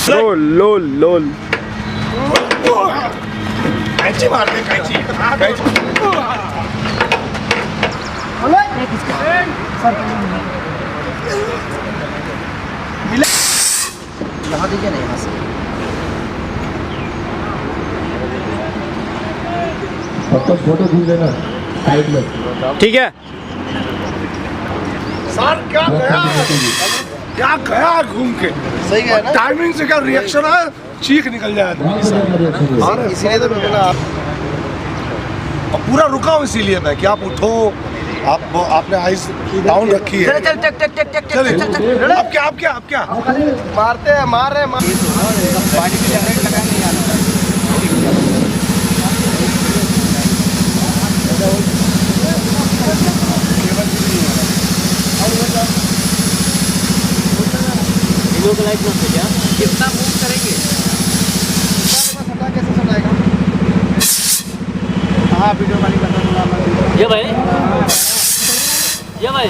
लोल लोल लोल कैची मारते कैची यहाँ दीजिए ना, यहाँ से फोटो खींच लेना साइड में। ठीक है। सर क्या गया घूम के सही है ना। टाइमिंग से क्या रिएक्शन है, चीख निकल जाए आदमी। इसीलिए तो मैंने बोला और पूरा रुका हूँ इसीलिए मैं कि आप उठो, आपने आइस डाउन रखी है। चल चल चल चल चल चलिए चल चल अब क्या मारते हैं, मार रहे हैं पानी की जनरेट लगा नहीं आता। कितना मूव करेंगे, कैसे सटाएगा। हाँ वीडियो वाली बता दूंगा। ये भाई